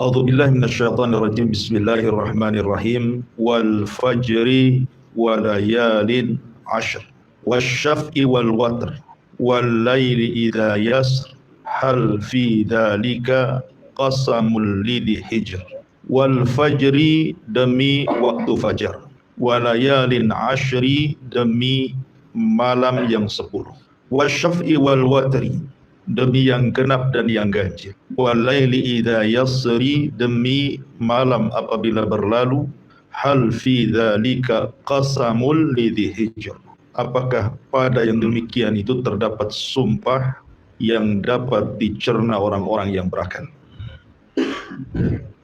A'udzu billahi minasyaitonir rajim. Bismillahirrahmanirrahim. Wal fajri wa layalin 'ashr. Wasyaf'i wal watr. Wal laili idza yasr. Hal fi dzalika qasamul lidhi hijr. Wal fajri demi waktu fajar. Wa layalin 'ashri demi malam yang 10. Wasyaf'i wal watri demi yang genap dan yang ganjil. Walaili idza yasri demi malam apabila berlalu. Hal fi dzalika qasamul lidhi hijr. Apakah pada yang demikian itu terdapat sumpah yang dapat dicerna orang-orang yang berakal.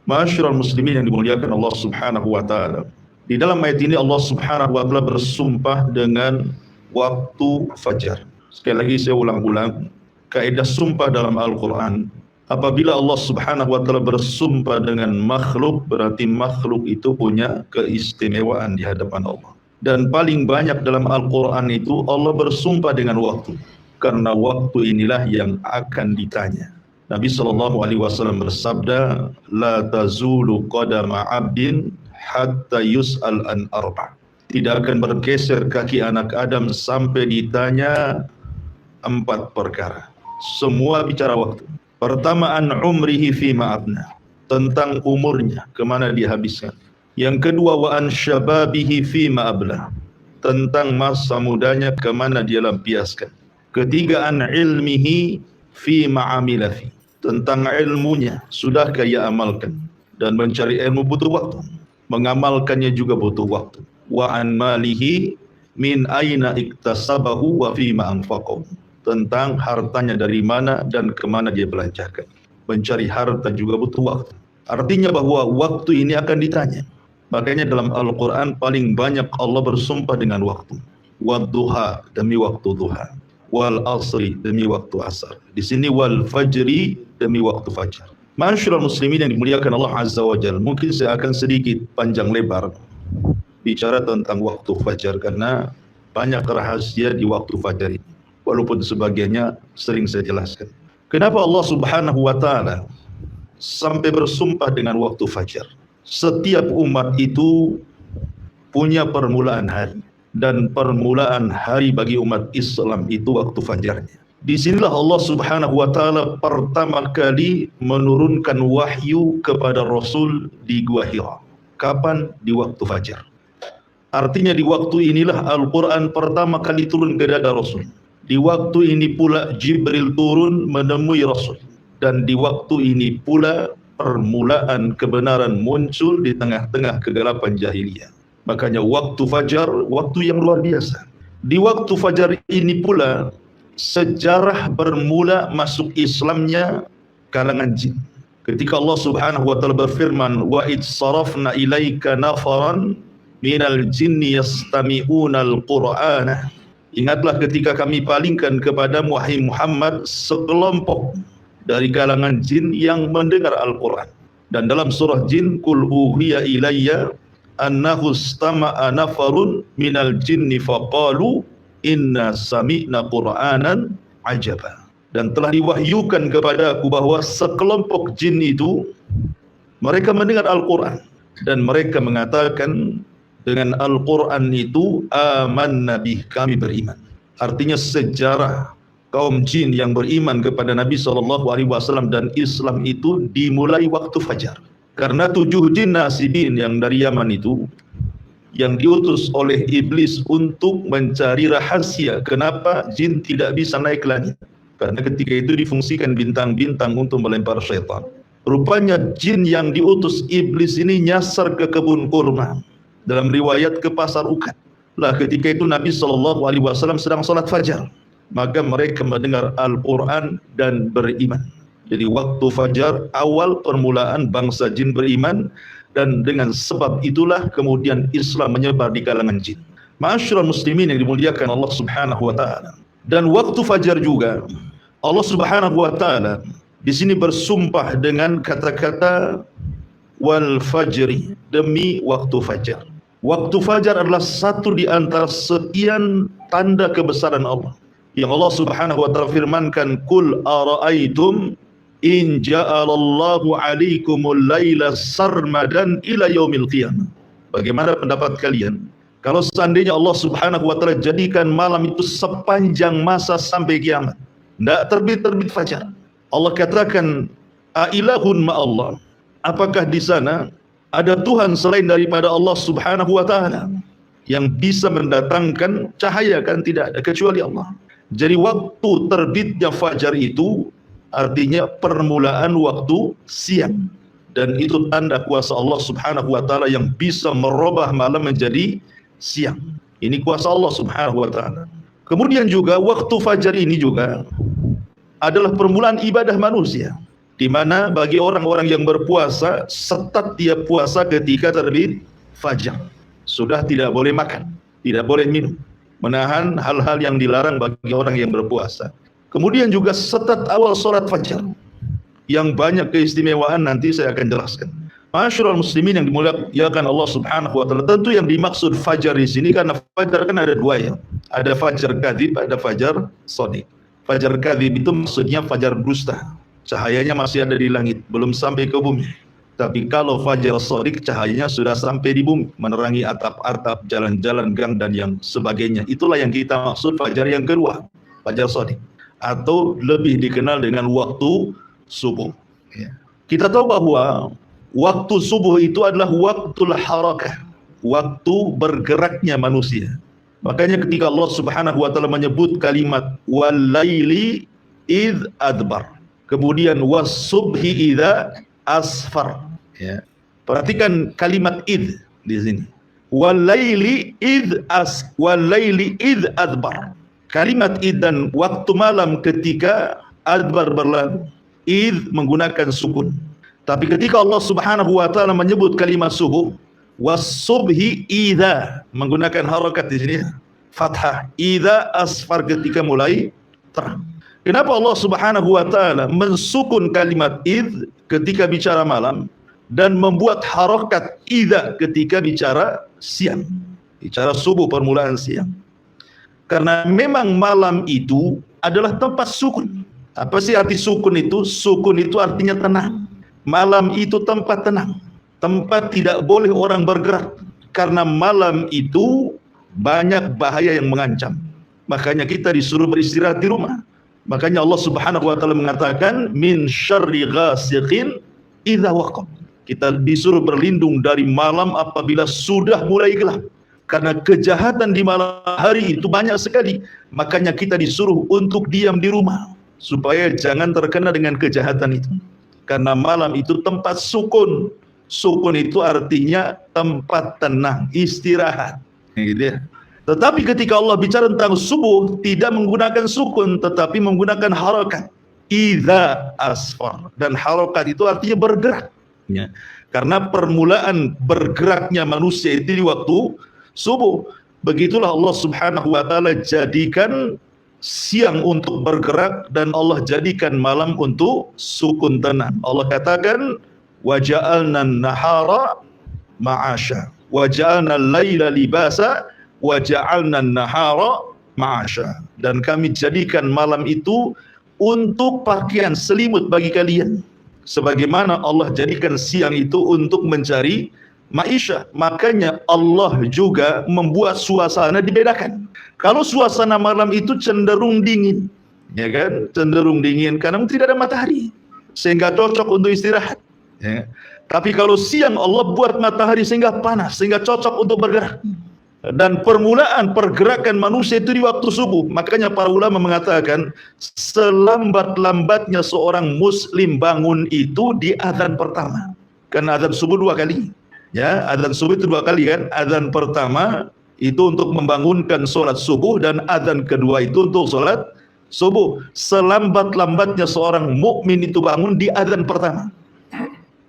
Ma'asyiral muslimin yang dimuliakan Allah Subhanahu wa taala. Di dalam ayat ini Allah Subhanahu wa taala bersumpah dengan waktu fajar. Sekali lagi saya ulang-ulang, kaidah sumpah dalam Al-Quran, apabila Allah Subhanahu wa ta'ala bersumpah dengan makhluk, berarti makhluk itu punya keistimewaan di hadapan Allah. Dan paling banyak dalam Al-Quran itu Allah bersumpah dengan waktu, karena waktu inilah yang akan ditanya. Nabi SAW bersabda, la tazulu qadama 'abdin hatta yus'al an arba'. Tidak akan bergeser kaki anak Adam sampai ditanya 4 perkara. Semua bicara waktu. Pertama, an umrihi fima abna, tentang umurnya, kemana dia habiskan. Yang kedua, wa an syababihi fima abla, tentang masa mudanya, kemana dia lampiaskan. Ketiga, an ilmihi fima amila fi, tentang ilmunya, sudahkah ia amalkan. Dan mencari ilmu butuh waktu, mengamalkannya juga butuh waktu. Wa an malihi min aina iktasabahu wa fima anfaqahu, tentang hartanya dari mana dan kemana dia belanjakan. Mencari harta juga butuh waktu. Artinya bahwa waktu ini akan ditanya. Makanya dalam Al-Quran paling banyak Allah bersumpah dengan waktu. Wadduha, demi waktu duha. Wal asri, demi waktu asar. Di sini wal fajri, demi waktu fajar. Ma'asyiral muslimin yang dimuliakan Allah Azza wa Jalla, mungkin saya akan sedikit panjang lebar bicara tentang waktu fajar, karena banyak rahasia di waktu fajar ini, walaupun sebagiannya sering saya jelaskan. Kenapa Allah Subhanahu wa ta'ala sampai bersumpah dengan waktu fajar? Setiap umat itu punya permulaan hari, dan permulaan hari bagi umat Islam itu waktu fajarnya. Disinilah Allah Subhanahu wa ta'ala pertama kali menurunkan wahyu kepada Rasul di Gua Hira. Kapan? Di waktu fajar. Artinya di waktu inilah Al-Quran pertama kali turun ke dada Rasul. Di waktu ini pula Jibril turun menemui Rasul. Dan di waktu ini pula permulaan kebenaran muncul di tengah-tengah kegelapan jahiliyah. Makanya waktu fajar, waktu yang luar biasa. Di waktu fajar ini pula sejarah bermula masuk Islamnya kalangan jin. Ketika Allah Subhanahu wa ta'ala berfirman, wa id sarafna ilaika nafaran minal jinni yastami'unal qur'ana. Ingatlah ketika kami palingkan kepada wahai Muhammad sekelompok dari kalangan jin yang mendengar Al-Quran. Dan dalam surah Jin, Qul uhiya ilayya annahu istama'a nafarun minal jinni faqalu inna sami'na Qur'anan ajaba. Dan telah diwahyukan kepada aku bahwa sekelompok jin itu mereka mendengar Al-Quran, dan mereka mengatakan dengan Al-Quran itu amanna bih, kami beriman. Artinya sejarah kaum jin yang beriman kepada Nabi SAW dan Islam itu dimulai waktu fajar. Karena 7 jin nasibin yang dari Yaman itu, yang diutus oleh iblis untuk mencari rahasia kenapa jin tidak bisa naik ke langit. Karena ketika itu difungsikan bintang-bintang untuk melempar syaitan. Rupanya jin yang diutus iblis ini nyasar ke kebun kurma, dalam riwayat ke pasar Ukat. Lah ketika itu Nabi SAW sedang salat fajar, maka mereka mendengar Al-Quran dan beriman. Jadi waktu fajar awal permulaan bangsa jin beriman, dan dengan sebab itulah kemudian Islam menyebar di kalangan jin. Ma'asyiral muslimin yang dimuliakan Allah Subhanahu wa ta'ala. Dan waktu fajar juga Allah Subhanahu wa ta'ala di sini bersumpah dengan kata-kata wal fajri, demi waktu fajar. Waktu fajar adalah satu di antara sekian tanda kebesaran Allah yang Allah Subhanahu wa ta'ala firmankan, Qul ara'aitum in ja'alallahu 'alaikumul laila sarmadan ila yaumil qiyamah. Bagaimana pendapat kalian kalau seandainya Allah Subhanahu wa taala jadikan malam itu sepanjang masa sampai kiamat, tidak terbit fajar? Allah katakan, a ilahun ma Allah, apakah di sana ada Tuhan selain daripada Allah Subhanahu wa taala yang bisa mendatangkan cahaya? Kan tidak ada kecuali Allah. Jadi waktu terbitnya fajar itu artinya permulaan waktu siang, dan itu tanda kuasa Allah Subhanahu wa taala yang bisa merubah malam menjadi siang. Ini kuasa Allah Subhanahu wa taala. Kemudian juga waktu fajar ini juga adalah permulaan ibadah manusia, di mana bagi orang-orang yang berpuasa, setat dia puasa ketika terbit fajar. Sudah tidak boleh makan, tidak boleh minum, menahan hal-hal yang dilarang bagi orang yang berpuasa. Kemudian juga setat awal sholat fajar, yang banyak keistimewaan, nanti saya akan jelaskan. Masyarul muslimin yang dimuliakan Allah Subhanahu wa taala, tentu yang dimaksud fajar di sini, karena fajar kan ada dua ya. Ada fajar kadzib, ada fajar shadiq. Fajar kadzib itu maksudnya fajar dusta. Cahayanya masih ada di langit, belum sampai ke bumi. Tapi kalau fajar shadiq, cahayanya sudah sampai di bumi, menerangi atap-atap, jalan-jalan, gang dan yang sebagainya. Itulah yang kita maksud fajar yang kedua, fajar shadiq, atau lebih dikenal dengan waktu subuh. Kita tahu bahwa waktu subuh itu adalah waktul harakah, waktu bergeraknya manusia. Makanya ketika Allah Subhanahu wa taala menyebut kalimat walaili id adbar, kemudian was-subhi idza asfar, ya. Perhatikan kalimat id di sini. Walaili id adbar. Kalimat id dan waktu malam ketika adbar berlalu. Id menggunakan sukun. Tapi ketika Allah Subhanahu wa taala menyebut kalimat subuh, was-subhi idza, menggunakan harakat di sini, fathah, idza asfar, ketika mulai terang. Kenapa Allah Subhanahu wa taala mensukun kalimat id ketika bicara malam dan membuat harakat idza ketika bicara siang, bicara subuh, permulaan siang? Karena memang malam itu adalah tempat sukun. Apa sih arti sukun itu? Sukun itu artinya tenang. Malam itu tempat tenang, tempat tidak boleh orang bergerak, karena malam itu banyak bahaya yang mengancam. Makanya kita disuruh beristirahat di rumah. Makanya Allah Subhanahu wa taala mengatakan min syarri ghasiqin idza waqab. Kita disuruh berlindung dari malam apabila sudah mulai gelap. Karena kejahatan di malam hari itu banyak sekali. Makanya kita disuruh untuk diam di rumah supaya jangan terkena dengan kejahatan itu. Karena malam itu tempat sukun. Sukun itu artinya tempat tenang, istirahat, gitu ya. Tetapi ketika Allah bicara tentang subuh, tidak menggunakan sukun, tetapi menggunakan harakat, idza asfar. Dan harakat itu artinya bergerak, ya. Karena permulaan bergeraknya manusia itu di waktu subuh. Begitulah Allah Subhanahu wa taala jadikan siang untuk bergerak, dan Allah jadikan malam untuk sukun tenang. Allah katakan waja'alna an-nahara ma'asha waja'alna al-laila libasa waja'alna an-nahara ma'asha, dan kami jadikan malam itu untuk pakaian selimut bagi kalian, sebagaimana Allah jadikan siang itu untuk mencari maisha. Makanya Allah juga membuat suasana dibedakan. Kalau suasana malam itu cenderung dingin, ya kan, cenderung dingin karena tidak ada matahari, sehingga cocok untuk istirahat, ya. Tapi kalau siang Allah buat matahari sehingga panas, sehingga cocok untuk bergerak. Dan permulaan pergerakan manusia itu di waktu subuh. Makanya para ulama mengatakan selambat-lambatnya seorang muslim bangun itu di azan pertama. Karena azan subuh 2 kali. Ya, azan subuh itu 2 kali kan. Azan pertama itu untuk membangunkan sholat subuh, dan azan kedua itu untuk sholat subuh. Selambat-lambatnya seorang mukmin itu bangun di azan pertama.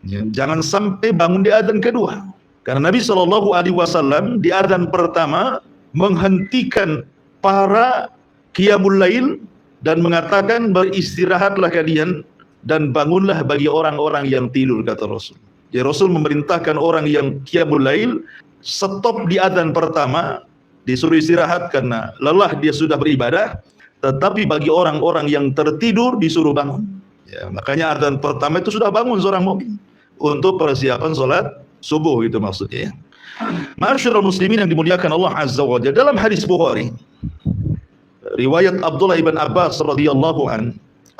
Ya, jangan sampai bangun di azan kedua. Karena Nabi SAW di azan pertama menghentikan para qiyamul lail dan mengatakan beristirahatlah kalian dan bangunlah bagi orang-orang yang tidur, kata Rasul. Jadi Rasul memerintahkan orang yang qiyamul lail stop di azan pertama, disuruh istirahat karena lelah dia sudah beribadah. Tetapi bagi orang-orang yang tertidur disuruh bangun. Ya, makanya adzan pertama itu sudah bangun seorang mukmin untuk persiapan sholat subuh, itu maksudnya. Ma'asyiral muslimin yang dimuliakan Allah Azza wa Jalla, dalam hadis Bukhari riwayat Abdullah ibn Abbas radhiyallahu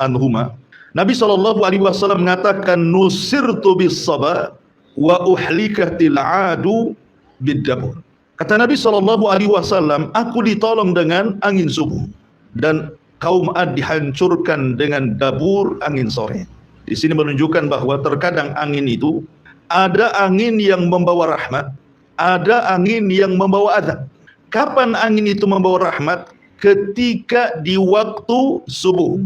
anhuma, Nabi sallallahu alaihi wasallam mengatakan, nusirtu bis saba wa uhlikatil adu bid dabur. Kata Nabi sallallahu alaihi wasallam, aku ditolong dengan angin subuh dan kaum Ad dihancurkan dengan dabur angin sore. Di sini menunjukkan bahwa terkadang angin itu ada angin yang membawa rahmat, ada angin yang membawa azab. Kapan angin itu membawa rahmat? Ketika di waktu subuh.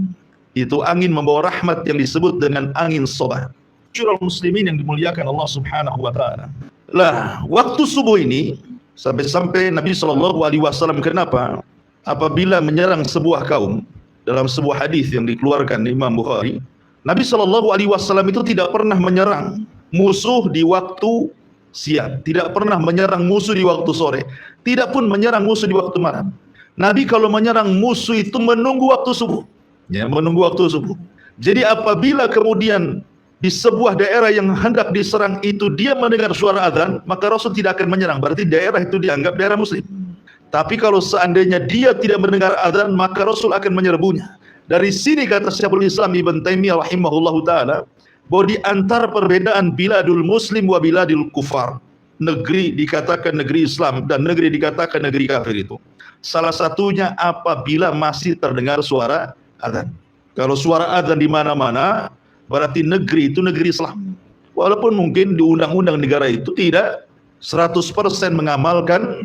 Itu angin membawa rahmat yang disebut dengan angin sobah. Syurul muslimin yang dimuliakan Allah Subhanahu wa taala. Lah, waktu subuh ini sampai-sampai Nabi sallallahu alaihi wasallam, kenapa apabila menyerang sebuah kaum, dalam sebuah hadis yang dikeluarkan Imam Bukhari, Nabi sallallahu alaihi wasallam itu tidak pernah menyerang musuh di waktu siang, tidak pernah menyerang musuh di waktu sore, tidak pun menyerang musuh di waktu malam. Nabi kalau menyerang musuh itu menunggu waktu subuh. Ya, menunggu waktu subuh. Jadi apabila kemudian di sebuah daerah yang hendak diserang itu dia mendengar suara azan, maka Rasul tidak akan menyerang. Berarti daerah itu dianggap daerah muslim. Tapi kalau seandainya dia tidak mendengar azan, maka Rasul akan menyerbunya. Dari sini kata Syekhul Islam Ibn Taimiyah rahimahullahu taala, bahwa di antara perbedaan biladul muslim wa biladul kufar, negeri dikatakan negeri Islam dan negeri dikatakan negeri kafir itu, salah satunya apabila masih terdengar suara azan. Kalau suara azan di mana-mana, berarti negeri itu negeri Islam. Walaupun mungkin di undang-undang negara itu tidak 100% mengamalkan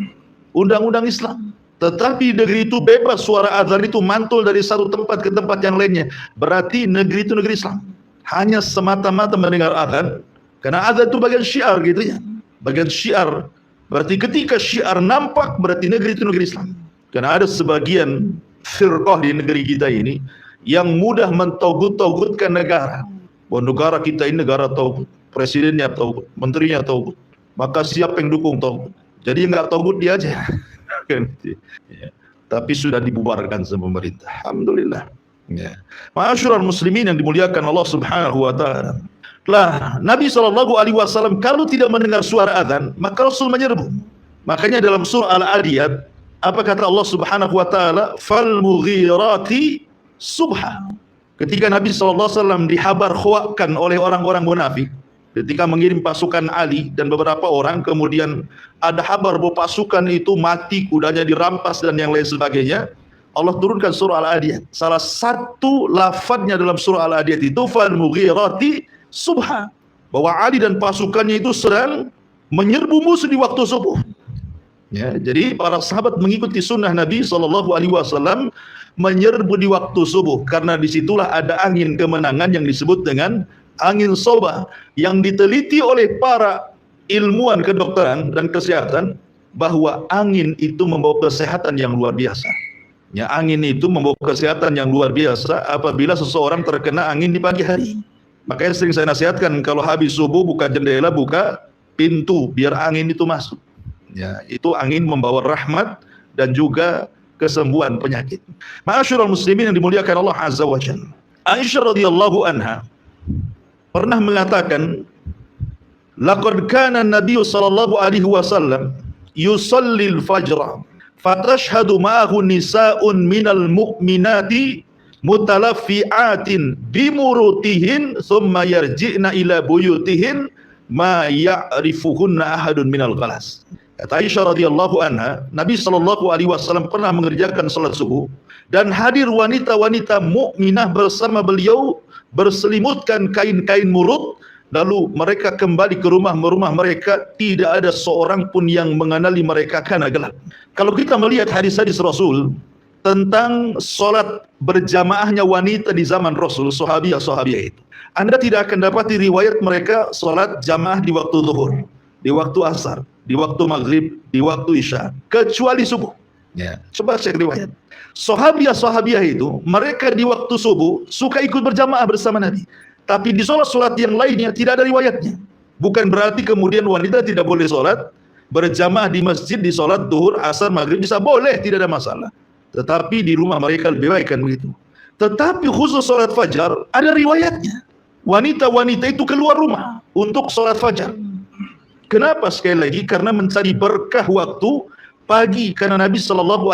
undang-undang Islam, tetapi negeri itu bebas, suara azan itu mantul dari satu tempat ke tempat yang lainnya, berarti negeri itu negeri Islam. Hanya semata-mata mendengar azan, karena azan itu bagian syiar gitu ya, bagian syiar. Berarti ketika syiar nampak, berarti negeri itu negeri Islam. Karena ada sebagian firqah di negeri kita ini yang mudah mentogut-togutkan negara. Bahwa negara kita ini negara togut, presidennya togut, menterinya togut, maka siapa yang dukung togut? Jadi nggak togut dia aja. Ya. Tapi sudah dibubarkan sama pemerintah. Alhamdulillah. Ya. Ma'asyiral muslimin yang dimuliakan Allah Subhanahu wa taala. Lah, Nabi sallallahu alaihi wasallam kalau tidak mendengar suara azan, maka Rasul menyerbu. Makanya dalam surah Al-Adiyat, apa kata Allah Subhanahu wa taala? Fal mughirati subha. Ketika Nabi sallallahu alaihi wasallam dihabar khawakan oleh orang-orang munafik, ketika mengirim pasukan Ali dan beberapa orang, kemudian ada kabar bahwa pasukan itu mati, kudanya dirampas dan yang lain sebagainya, Allah turunkan surah Al-Adiyat. Salah satu lafadznya dalam surah Al-Adiyat itu fal mughirati subha, bahwa Ali dan pasukannya itu sedang menyerbu musuh di waktu subuh. Ya, jadi para sahabat mengikuti sunnah Nabi SAW menyerbu di waktu subuh, karena disitulah ada angin kemenangan yang disebut dengan angin soba, yang diteliti oleh para ilmuwan kedokteran dan kesehatan bahwa angin itu membawa kesehatan yang luar biasa. Ya, angin itu membawa kesehatan yang luar biasa apabila seseorang terkena angin di pagi hari. Makanya sering saya nasihatkan, kalau habis subuh buka jendela, buka pintu biar angin itu masuk. Ya, itu angin membawa rahmat dan juga kesembuhan penyakit. Ma'asyiral muslimin yang dimuliakan Allah Azza wa Jalla. Aisyah radhiyallahu anha pernah mengatakan, laqad kana an-nabiy sallallahu alaihi wasallam yusallil fajr fatashhadu ma'ahu nisa'un minal mu'minati mutalaffi'atin bimurutihin thumma yarji'na ila buyutihin ma ya'rifuhunna ahadun minal ghalas. Kata Aisyah radhiyallahu anha, Nabi sallallahu alaihi wasallam pernah mengerjakan salat subuh dan hadir wanita-wanita mukminah bersama beliau berselimutkan kain-kain murut, lalu mereka kembali ke rumah-rumah mereka, tidak ada seorang pun yang mengenali mereka karena gelap. Kalau kita melihat hadis-hadis Rasul tentang salat berjamaahnya wanita di zaman Rasul, sahabiah-sahabiah itu, Anda tidak akan dapat riwayat mereka salat jamaah di waktu zuhur, di waktu asar, di waktu maghrib, di waktu isya, kecuali subuh. Ya, coba cek riwayat. Sahabiah-sahabiah itu, mereka di waktu subuh suka ikut berjamaah bersama Nabi. Tapi di sholat-sholat yang lainnya tidak ada riwayatnya. Bukan berarti kemudian wanita tidak boleh sholat berjamaah di masjid, di sholat duhur, asar, maghrib, bisa boleh, tidak ada masalah. Tetapi di rumah mereka lebih baik kan begitu. Tetapi khusus sholat fajar ada riwayatnya. Wanita-wanita itu keluar rumah untuk sholat fajar. Kenapa? Sekali lagi karena mencari berkah waktu pagi. Karena Nabi SAW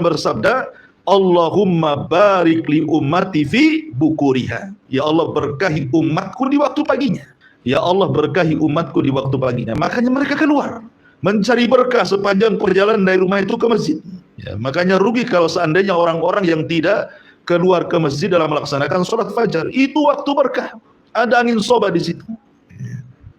bersabda, Allahumma barik li ummati fi bukuriha. Ya Allah, berkahi umatku di waktu paginya. Ya Allah, berkahi umatku di waktu paginya. Makanya mereka keluar mencari berkah sepanjang perjalanan dari rumah itu ke masjid. Ya, makanya rugi kalau seandainya orang-orang yang tidak keluar ke masjid dalam melaksanakan sholat fajar. Itu waktu berkah. Ada angin soba di situ.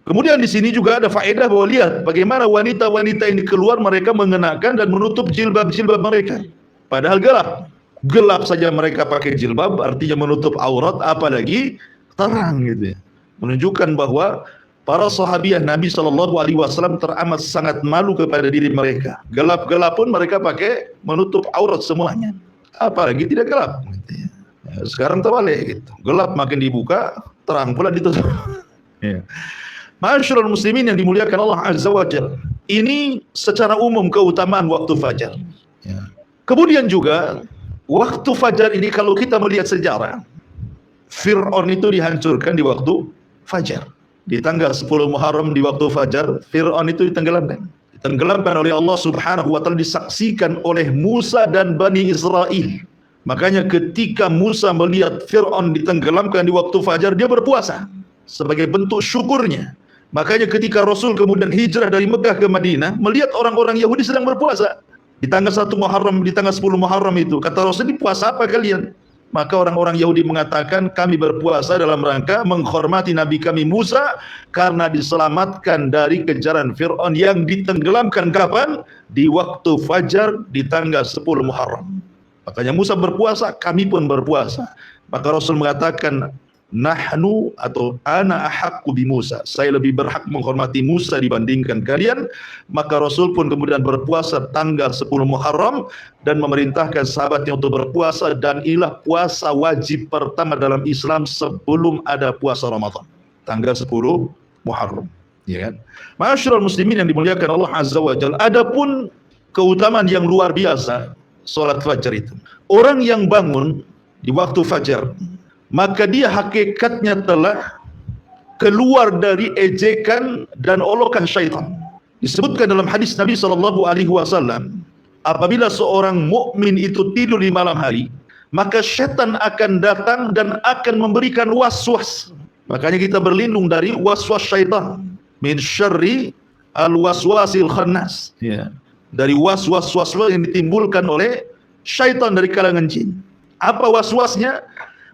Kemudian di sini juga ada faedah bahwa lihat bagaimana wanita-wanita ini keluar, mereka mengenakan dan menutup jilbab-jilbab mereka. Padahal gelap. Gelap saja mereka pakai jilbab, artinya menutup aurat, apalagi terang gitu ya. Menunjukkan bahwa para sahabiah Nabi SAW teramat sangat malu kepada diri mereka. Gelap-gelap pun mereka pakai menutup aurat semuanya. Apalagi tidak gelap. Gitu ya. Sekarang terbalik gitu. Gelap makin dibuka, terang pula ditutup. Ya. Ma'asyiral muslimin yang dimuliakan Allah Azza wa Jalla. Ini secara umum keutamaan waktu fajar. Ya. Kemudian juga waktu fajar ini kalau kita melihat sejarah, Fir'aun itu dihancurkan di waktu fajar. Di tanggal 10 Muharram di waktu fajar, Fir'aun itu ditenggelamkan. Ditenggelamkan oleh Allah Subhanahu wa taala, disaksikan oleh Musa dan Bani Israel. Makanya ketika Musa melihat Fir'aun ditenggelamkan di waktu fajar, dia berpuasa sebagai bentuk syukurnya. Makanya ketika Rasul kemudian hijrah dari Mekah ke Madinah, melihat orang-orang Yahudi sedang berpuasa di tanggal 1 Muharram, di tanggal 10 Muharram itu, kata Rasul, "Ini puasa apa kalian?" Maka orang-orang Yahudi mengatakan, "Kami berpuasa dalam rangka menghormati Nabi kami Musa karena diselamatkan dari kejaran Fir'aun yang ditenggelamkan kapan? Di waktu fajar di tanggal 10 Muharram." Makanya Musa berpuasa, kami pun berpuasa. Maka Rasul mengatakan, "Nahnu atau ana ahaqqu bi Musa." Saya lebih berhak menghormati Musa dibandingkan kalian. Maka Rasul pun kemudian berpuasa tanggal 10 Muharram dan memerintahkan sahabatnya untuk berpuasa, dan inilah puasa wajib pertama dalam Islam sebelum ada puasa Ramadan. Tanggal 10 Muharram, ya kan? Ma'asyiral muslimin yang dimuliakan Allah Azza wa Jalla, adapun keutamaan yang luar biasa salat fajar itu. Orang yang bangun di waktu fajar, maka dia hakikatnya telah keluar dari ejekan dan olokan syaitan. Disebutkan dalam hadis Nabi SAW, apabila seorang mukmin itu tidur di malam hari, maka syaitan akan datang dan akan memberikan waswas. Makanya kita berlindung dari waswas syaitan. Min syarri al-waswasil khannas. Ya. Dari waswas-waswas yang ditimbulkan oleh syaitan dari kalangan jin. Apa waswasnya?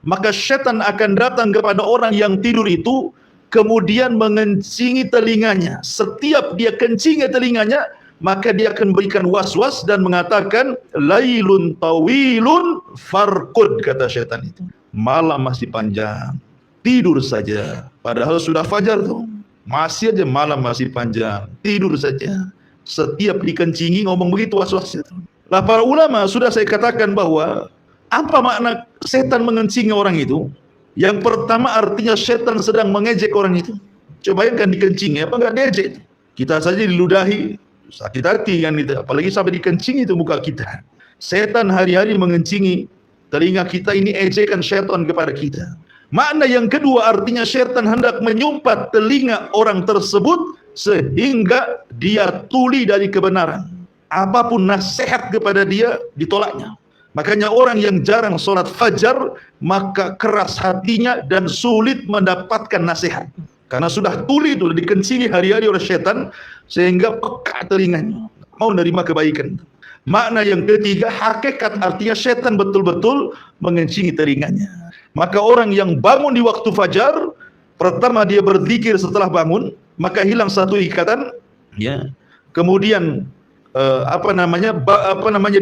Maka syaitan akan datang kepada orang yang tidur itu, kemudian mengencingi telinganya. Setiap dia kencingi telinganya, maka dia akan berikan waswas dan mengatakan, "Lailun tawilun farqud," kata syaitan itu. Malam masih panjang, tidur saja. Padahal sudah fajar tuh. Masih aja malam masih panjang, tidur saja. Setiap dikencingi ngomong begitu waswas itu. Lah para ulama sudah saya katakan bahwa apa makna setan mengencingi orang itu? Yang pertama artinya setan sedang mengejek orang itu. Coba bayangkan dikencingi, apa enggak diejek? Kita saja diludahi, sakit hati kan itu. Apalagi sampai dikencingi itu muka kita. Setan hari-hari mengencingi telinga kita, ini ejekan setan kepada kita. Makna yang kedua artinya setan hendak menyumpat telinga orang tersebut sehingga dia tuli dari kebenaran. Apapun nasihat kepada dia ditolaknya. Makanya orang yang jarang sholat fajar, maka keras hatinya dan sulit mendapatkan nasihat. Karena sudah tuli itu, dikencingi hari-hari oleh setan, sehingga peka telinganya, mau menerima kebaikan. Makna yang ketiga, hakikat artinya setan betul-betul mengencingi telinganya. Maka orang yang bangun di waktu fajar, pertama dia berzikir setelah bangun, maka hilang satu ikatan, ya. Kemudian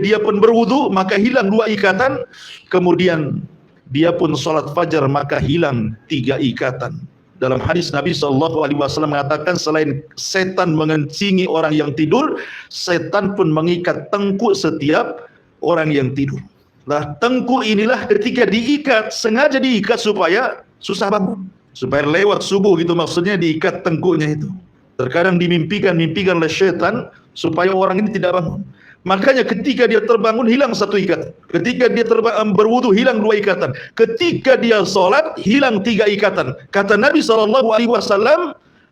dia pun berwudu, maka hilang dua ikatan. Kemudian dia pun sholat fajar, maka hilang tiga ikatan. Dalam hadis Nabi SAW mengatakan, selain setan mengencingi orang yang tidur, setan pun mengikat tengkuk setiap orang yang tidur. Lah tengkuk inilah ketika diikat, sengaja diikat supaya susah bangun, supaya lewat subuh gitu, maksudnya diikat tengkuknya itu. Terkadang dimimpikan oleh setan supaya orang ini tidak bangun. Makanya ketika dia terbangun hilang satu ikatan. Ketika dia berwudu hilang dua ikatan. Ketika dia sholat hilang tiga ikatan. Kata Nabi SAW,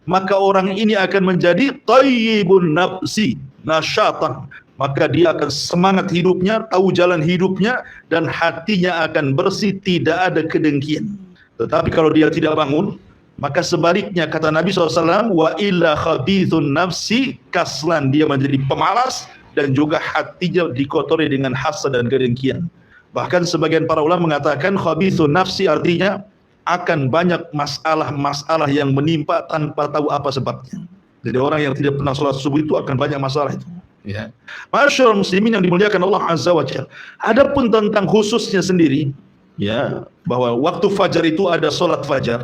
maka orang ini akan menjadi tayyibun nafsi, nasyatan. Maka dia akan semangat hidupnya, tahu jalan hidupnya, dan hatinya akan bersih, tidak ada kedengkian. Tetapi kalau dia tidak bangun, maka sebaliknya kata Nabi SAW, wa illa khabithun nafsi kaslan, dia menjadi pemalas dan juga hatinya dikotori dengan hasad dan kedengkian. Bahkan sebagian para ulama mengatakan khabithun nafsi artinya akan banyak masalah-masalah yang menimpa tanpa tahu apa sebabnya. Jadi orang yang tidak pernah sholat subuh itu akan banyak masalah itu. Ya. Masyaallah muslimin yang dimuliakan Allah Azza wa Jalla. Adapun tentang khususnya sendiri, ya, bahwa waktu fajar itu ada sholat fajar.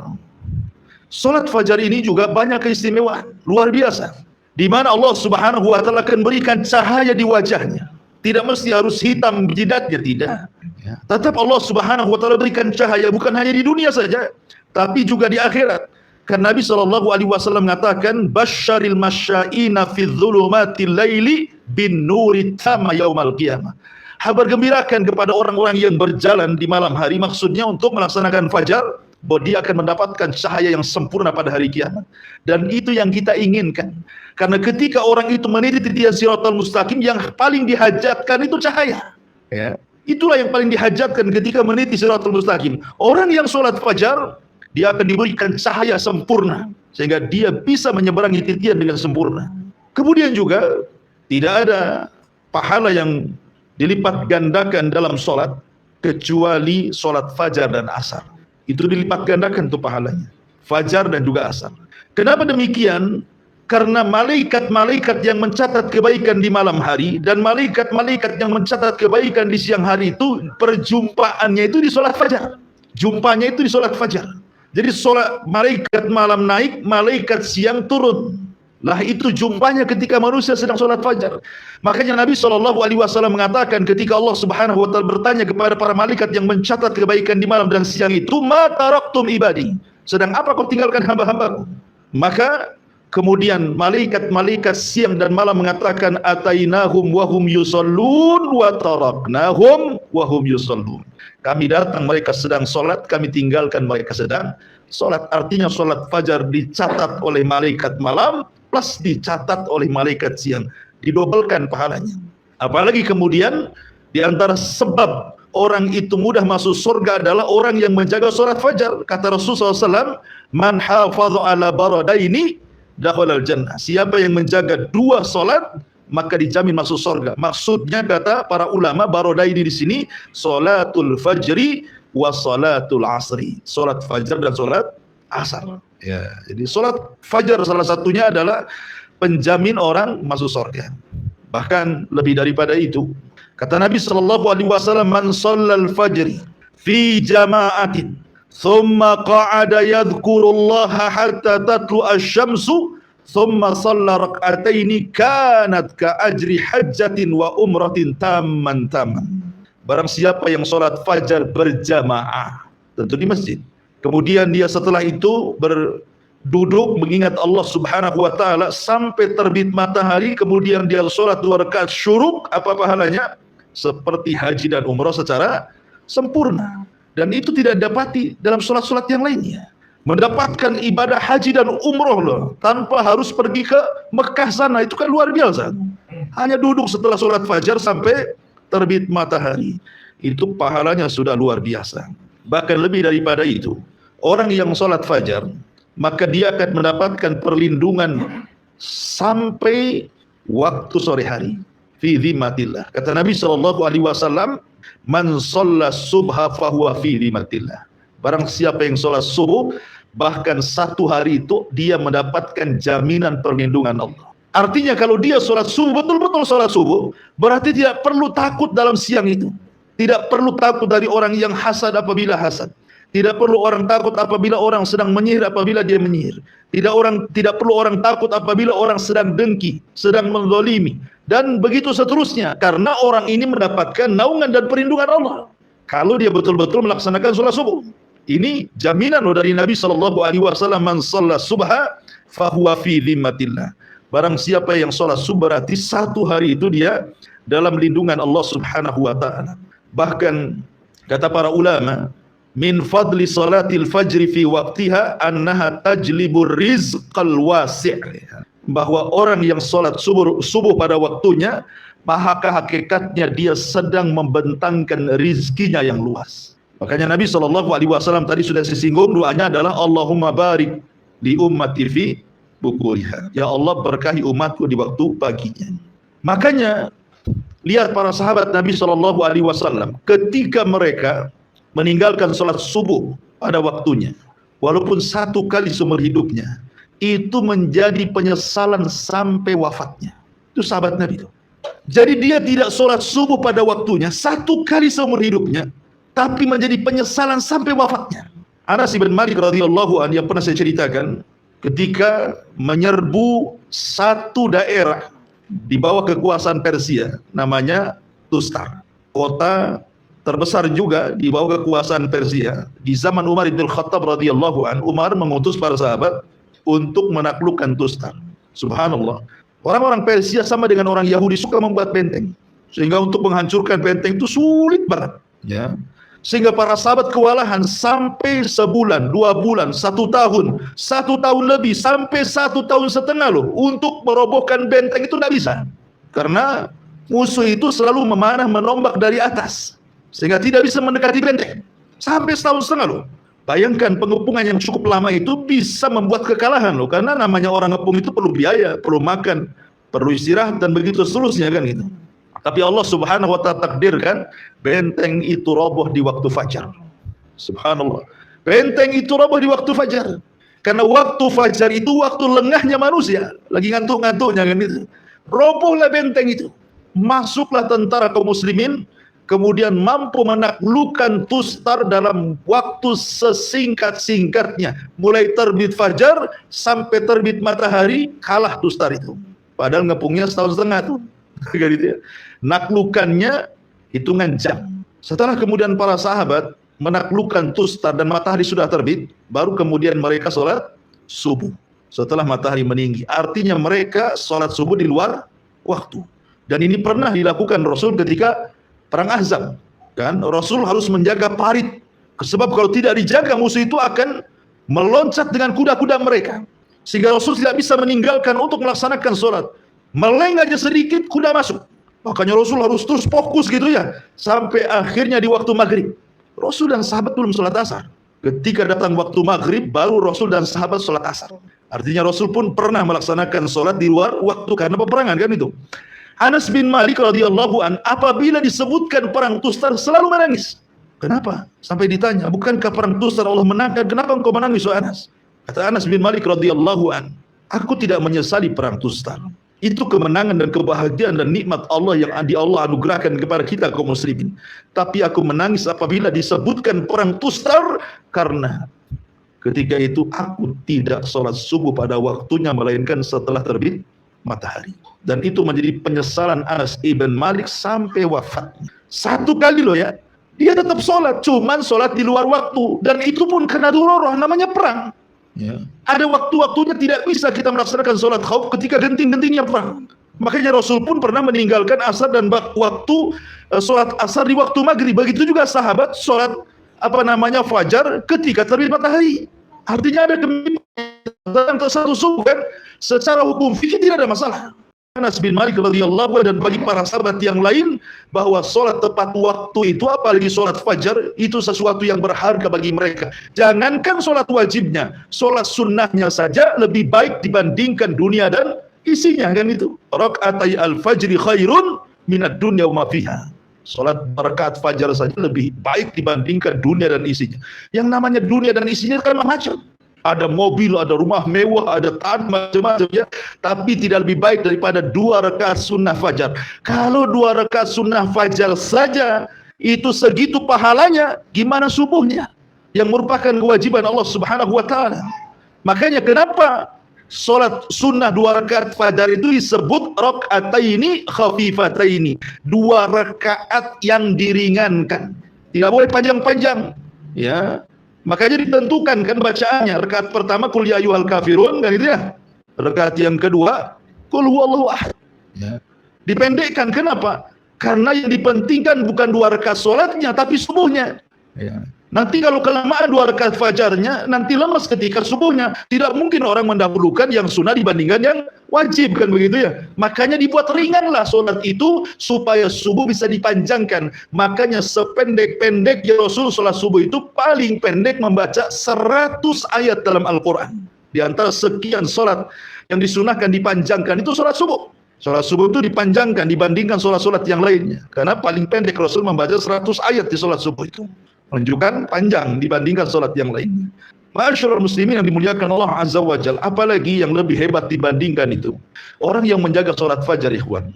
Sholat fajar ini juga banyak keistimewaan, luar biasa. Di mana Allah Subhanahu wa taala akan berikan cahaya di wajahnya. Tidak mesti harus hitam jidatnya, tidak. Ya. Tetap Allah Subhanahu wa taala berikan cahaya bukan hanya di dunia saja, tapi juga di akhirat. Karena Nabi SAW mengatakan, basyaril masyaina fi dzulumatil laili bin nuri tama yaumal qiyamah. Kabar gembirakan kepada orang-orang yang berjalan di malam hari, maksudnya untuk melaksanakan fajar, bahwa dia akan mendapatkan cahaya yang sempurna pada hari kiamat. Dan itu yang kita inginkan. Karena ketika orang itu meniti titian siratal mustaqim, yang paling dihajatkan itu cahaya. Ya. Itulah yang paling dihajatkan ketika meniti siratal mustaqim. Orang yang sholat fajar, dia akan diberikan cahaya sempurna. Sehingga dia bisa menyeberangi titian dengan sempurna. Kemudian juga, tidak ada pahala yang dilipat gandakan dalam sholat, kecuali sholat fajar dan asar. Itu dilipat gandakan tuh pahalanya. Fajar dan juga asar. Kenapa demikian? Karena malaikat-malaikat yang mencatat kebaikan di malam hari dan malaikat-malaikat yang mencatat kebaikan di siang hari itu perjumpaannya itu di sholat fajar. Jumpanya itu di sholat fajar. Jadi sholat malaikat malam naik, malaikat siang turun. Lah itu jumpanya ketika manusia sedang sholat fajar. Makanya Nabi SAW mengatakan ketika Allah Subhanahu wa taala bertanya kepada para malaikat yang mencatat kebaikan di malam dan siang itu, ma taraktum ibadi, sedang apa kau tinggalkan hamba-hambaku? Maka kemudian malaikat-malaikat siang dan malam mengatakan, atainahum wa hum yusallun wa taraknahum wa hum yusallun. Kami datang mereka sedang sholat, kami tinggalkan mereka sedang sholat. Artinya sholat fajar dicatat oleh malaikat malam plus dicatat oleh malaikat siang, didobelkan pahalanya. Apalagi kemudian di antara sebab orang itu mudah masuk surga adalah orang yang menjaga sholat fajar. Kata Rasulullah SAW, man hafadha ala baradaini dakhalal jannah. Siapa yang menjaga dua sholat maka dijamin masuk surga. Maksudnya kata para ulama, baradaini di sini sholatul fajri wa sholatul asri. Sholat fajar dan sholat asar. Ya, jadi sholat fajar salah satunya adalah penjamin orang masuk surga. Bahkan lebih daripada itu, kata Nabi SAW, man shallal fajri fi jama'atin thumma qa'ada yadhkurullaha hatta tatlu asy-syamsu thumma shalla rak'ataini kanat ka ajri hajjatin wa umratin tamman. Barang siapa yang sholat fajar berjamaah, tentu di masjid, kemudian dia setelah itu berduduk mengingat Allah Subhanahu wa taala sampai terbit matahari, kemudian dia sholat 2 rakaat syuruk, apa pahalanya? Seperti haji dan umrah secara sempurna. Dan itu tidak dapati dalam sholat-sholat yang lainnya. Mendapatkan ibadah haji dan umrah loh, tanpa harus pergi ke Mekah sana, itu kan luar biasa. Hanya duduk setelah sholat fajar sampai terbit matahari, itu pahalanya sudah luar biasa. Bahkan lebih daripada itu, orang yang sholat fajar, maka dia akan mendapatkan perlindungan sampai waktu sore hari. Fi dhimmatillah. Kata Nabi SAW, man shalla subha fahuwa fi dhimmatillah. Barang siapa yang sholat subuh, bahkan 1 hari itu dia mendapatkan jaminan perlindungan Allah. Artinya kalau dia sholat subuh, betul-betul sholat subuh, berarti tidak perlu takut dalam siang itu. Tidak perlu takut dari orang yang hasad apabila hasad. Tidak perlu orang takut apabila orang sedang menyihir apabila dia menyihir. Tidak perlu orang takut apabila orang sedang dengki, sedang menzalimi, dan begitu seterusnya. Karena orang ini mendapatkan naungan dan perlindungan Allah kalau dia betul-betul melaksanakan sholat subuh. Ini jaminan dari Nabi SAW, man shalla subha fahuwa fi dhimmatillah. Barang siapa yang sholat subuh berarti satu hari itu dia dalam lindungan Allah Subhanahu wa taala. Bahkan kata para ulama, min fadli salatil fajri fi waqtiha annaha tajlibur rizqal wasi', bahwa orang yang sholat subuh pada waktunya, maka hakikatnya dia sedang membentangkan rizkinya yang luas. Makanya Nabi SAW tadi sudah disinggung, doanya adalah Allahumma barik li ummati fi bukuriha, ya Allah berkahi umatku di waktu paginya. Makanya lihat para sahabat Nabi SAW ketika mereka meninggalkan sholat subuh pada waktunya, walaupun satu kali seumur hidupnya, itu menjadi penyesalan sampai wafatnya. Itu sahabat Nabi itu. Jadi dia tidak sholat subuh pada waktunya satu kali seumur hidupnya, tapi menjadi penyesalan sampai wafatnya. Anas bin Malik radhiyallahu anhu yang pernah saya ceritakan, ketika menyerbu satu daerah di bawah kekuasaan Persia, namanya Tustar, kota terbesar juga di bawah kekuasaan Persia. Di zaman Umar bin Khattab radhiyallahu anhu, Umar mengutus para sahabat untuk menaklukkan Tustar. Subhanallah. Orang-orang Persia sama dengan orang Yahudi suka membuat benteng, sehingga untuk menghancurkan benteng itu sulit banget. Ya. Sehingga para sahabat kewalahan sampai sebulan, 2 bulan, 1 tahun lebih, sampai 1,5 tahun loh, untuk merobohkan benteng itu tidak bisa. Karena musuh itu selalu memanah menombak dari atas, sehingga tidak bisa mendekati benteng. Sampai 1,5 tahun loh. Bayangkan pengepungan yang cukup lama itu bisa membuat kekalahan loh, karena namanya orang ngepung itu perlu biaya, perlu makan, perlu istirahat, dan begitu seterusnya kan gitu. Tapi Allah Subhanahu wa taala takdirkan benteng itu roboh di waktu fajar. Subhanallah. Benteng itu roboh di waktu fajar. Karena waktu fajar itu waktu lengahnya manusia, lagi ngantuk-ngantuknya kan gitu. Robohlah benteng itu. Masuklah tentara kaum muslimin, kemudian mampu menaklukkan Tustar dalam waktu sesingkat-singkatnya. Mulai terbit fajar sampai terbit matahari, kalah Tustar itu. Padahal ngepungnya 1,5 tahun tuh. Gitu ya. Naklukannya hitungan jam. Setelah kemudian para sahabat menaklukkan Tustar dan matahari sudah terbit, baru kemudian mereka sholat subuh setelah matahari meninggi. Artinya mereka sholat subuh di luar waktu. Dan ini pernah dilakukan Rasul ketika perang Ahzab, kan? Rasul harus menjaga parit, sebab kalau tidak dijaga musuh itu akan meloncat dengan kuda-kuda mereka, sehingga Rasul tidak bisa meninggalkan untuk melaksanakan sholat. Meleng aja sedikit kuda masuk, makanya Rasul harus terus fokus gitu ya, sampai akhirnya di waktu maghrib Rasul dan sahabat belum sholat asar. Ketika datang waktu maghrib baru Rasul dan sahabat sholat asar. Artinya Rasul pun pernah melaksanakan sholat di luar waktu karena peperangan kan itu. Anas bin Malik radhiyallahu an apabila disebutkan perang Tustar selalu menangis. Kenapa? Sampai ditanya, bukankah perang Tustar Allah menangkan? Kenapa engkau menangis, wahai Anas? Kata Anas bin Malik radhiyallahu an, aku tidak menyesali perang Tustar. Itu kemenangan dan kebahagiaan dan nikmat Allah yang Allah anugerahkan kepada kita kaum muslimin. Tapi aku menangis apabila disebutkan perang Tustar, karena ketika itu aku tidak sholat subuh pada waktunya, melainkan setelah terbit matahari. Dan itu menjadi penyesalan Anas ibn Malik sampai wafatnya. Satu kali loh ya, dia tetap sholat, cuman sholat di luar waktu, dan itu pun kena duroroh, namanya perang. Ya. Ada waktu-waktunya tidak bisa kita melaksanakan sholat khauf ketika genting-gentingnya perang. Makanya Rasul pun pernah meninggalkan asar dan waktu sholat asar di waktu maghrib. Begitu juga sahabat sholat fajar ketika terbit matahari. Artinya ada kemimpinan satu subuh kan, secara hukum fikih tidak ada masalah. Anas bin Malik radhiyallahu anhu dan bagi para sahabat yang lain, bahwa sholat tepat waktu itu, apalagi sholat fajar, itu sesuatu yang berharga bagi mereka. Jangankan sholat wajibnya, sholat sunnahnya saja lebih baik dibandingkan dunia dan isinya kan itu. Rakaatai al-fajri khairun minad dunya wa ma fiha. Sholat rakaat fajar saja lebih baik dibandingkan dunia dan isinya. Yang namanya dunia dan isinya kan macam. Ada mobil, ada rumah mewah, ada tanah, macam-macam ya. Tapi tidak lebih baik daripada 2 rakaat sunnah fajar. Kalau 2 rakaat sunnah fajar saja itu segitu pahalanya, gimana subuhnya? Yang merupakan kewajiban Allah Subhanahu wa taala. Makanya kenapa sholat sunnah 2 rakaat fajar itu disebut rakaataini khafifataini, 2 rakaat yang diringankan. Tidak boleh panjang-panjang. Ya. Makanya ditentukan kan bacaannya. Rakaat pertama qul ya ayyuhal kafirun kan itu ya. Rakaat yang kedua Qul huwallahu ahad. Ya. Dipendekkan, kenapa? Karena yang dipentingkan bukan 2 rakaat sholatnya, tapi subuhnya. Ya. Nanti kalau kelamaan 2 rakaat fajarnya, nanti lemas ketika subuhnya. Tidak mungkin orang mendahulukan yang sunnah dibandingkan yang wajib, kan begitu ya. Makanya dibuat ringanlah sholat itu supaya subuh bisa dipanjangkan. Makanya sependek-pendek ya Rasul sholat subuh itu paling pendek membaca 100 ayat dalam Al-Quran. Di antara sekian sholat yang disunahkan dipanjangkan itu sholat subuh. Sholat subuh itu dipanjangkan dibandingkan sholat-sholat yang lainnya. Karena paling pendek Rasul membaca 100 ayat di sholat subuh itu. Menunjukkan panjang dibandingkan sholat yang lainnya. Ma'asyiral muslimin yang dimuliakan Allah Azza wa Jalla, apalagi yang lebih hebat dibandingkan itu. Orang yang menjaga sholat fajar, ikhwan,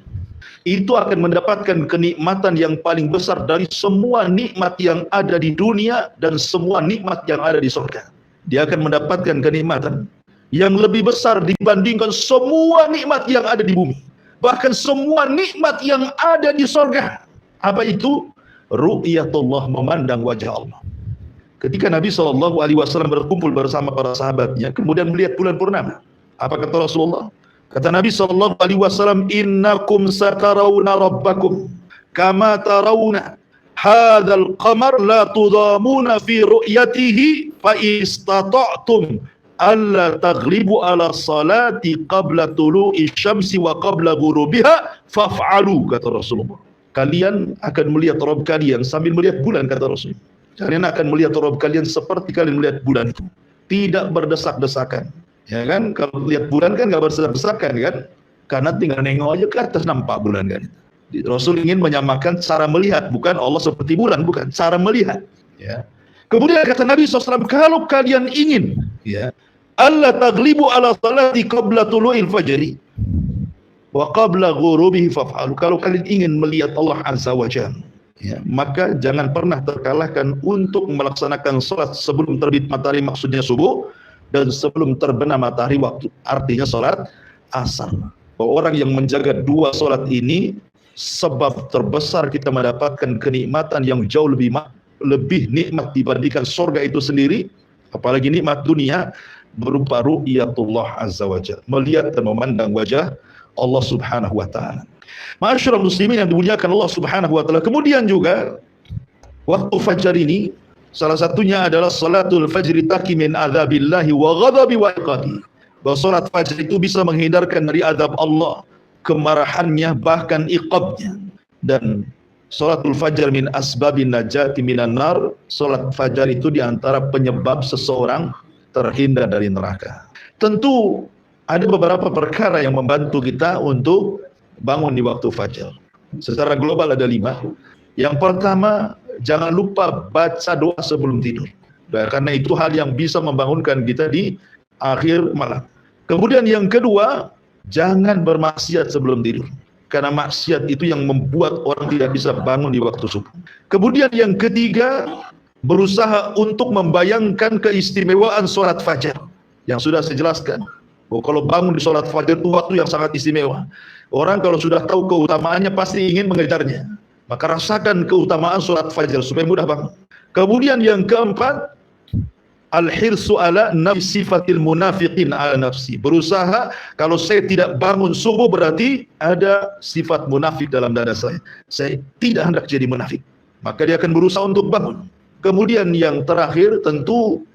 itu akan mendapatkan kenikmatan yang paling besar dari semua nikmat yang ada di dunia dan semua nikmat yang ada di surga. Dia akan mendapatkan kenikmatan yang lebih besar dibandingkan semua nikmat yang ada di bumi. Bahkan semua nikmat yang ada di surga. Apa itu? Ru'yatullah, memandang wajah Allah. Ketika Nabi SAW berkumpul bersama para sahabatnya, kemudian melihat bulan purnama, apa kata Rasulullah? Kata Nabi SAW, innakum satarawna rabbakum kama tarawna hadzal qamar la tudamuna fi ru'yatihi fa istata'tum alla taghlibu ala salati qabla tulu'i syamsi wa qabla ghurubiha faf'alu, kata Rasulullah. Kalian akan melihat Rabb kalian sambil melihat bulan, kata Rasul. Kalian akan melihat Rabb kalian seperti kalian melihat bulan itu, tidak berdesak-desakan. Ya kan, kalau lihat bulan kan nggak berdesak-desakan kan, karena tinggal nengok aja ke atas nampak bulan kan. Rasul ingin menyamakan cara melihat, bukan Allah seperti bulan, bukan, cara melihat. Ya. Kemudian kata Nabi SAW, kalau kalian ingin, ya, alla taghlibu ala salati qabla tulu'il fajri wa qabla ghurubihi faf'alu. Kalau kalian ingin melihat Allah Azza wa Jalla, ya, maka jangan pernah terkalahkan untuk melaksanakan salat sebelum terbit matahari, maksudnya subuh, dan sebelum terbenam matahari, waktu artinya salat asar. Orang yang menjaga 2 salat ini sebab terbesar kita mendapatkan kenikmatan yang jauh lebih nikmat dibandingkan surga itu sendiri, apalagi nikmat dunia berupa ru'yatullah Azza wa Jalla, melihat dan memandang wajah Allah Subhanahu wa taala. Ma'asyiral muslimin yang dimuliakan Allah Subhanahu wa taala. Kemudian juga waktu fajar ini salah satunya adalah salatul fajri taqi min adzabillahi wa ghadabi wa iqabi. Bahwa salat fajar itu bisa menghindarkan dari azab Allah, kemarahannya, bahkan iqabnya. Dan salatul fajar min asbabin najati minan nar. Salat fajar itu diantara penyebab seseorang terhindar dari neraka. Tentu ada beberapa perkara yang membantu kita untuk bangun di waktu fajar. Secara global ada 5. Yang pertama, jangan lupa baca doa sebelum tidur. Karena itu hal yang bisa membangunkan kita di akhir malam. Kemudian yang kedua, jangan bermaksiat sebelum tidur. Karena maksiat itu yang membuat orang tidak bisa bangun di waktu subuh. Kemudian yang ketiga, berusaha untuk membayangkan keistimewaan sholat fajar. Yang sudah saya jelaskan. Kalau bangun di sholat fajar itu waktu yang sangat istimewa. Orang kalau sudah tahu keutamaannya pasti ingin mengejarnya. Maka rasakan keutamaan sholat fajar supaya mudah bangun. Kemudian yang keempat, al-hirsu ala nafsi sifatil munafiqin ala nafsi. Berusaha, kalau saya tidak bangun subuh berarti ada sifat munafik dalam dada saya. Saya tidak hendak jadi munafik. Maka dia akan berusaha untuk bangun. Kemudian yang terakhir tentu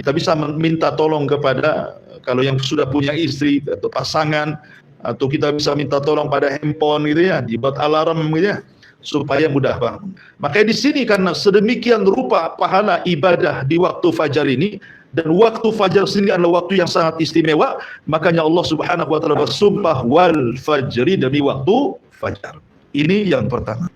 kita bisa minta tolong kepada, kalau yang sudah punya istri atau pasangan, atau kita bisa minta tolong pada handphone gitu ya, dibuat alarm gitu ya, supaya mudah bangun. Makanya di sini karena sedemikian rupa pahala ibadah di waktu fajar ini, dan waktu fajar sendiri adalah waktu yang sangat istimewa, makanya Allah Subhanahu wa taala bersumpah wal fajri, demi waktu fajar. Ini yang pertama.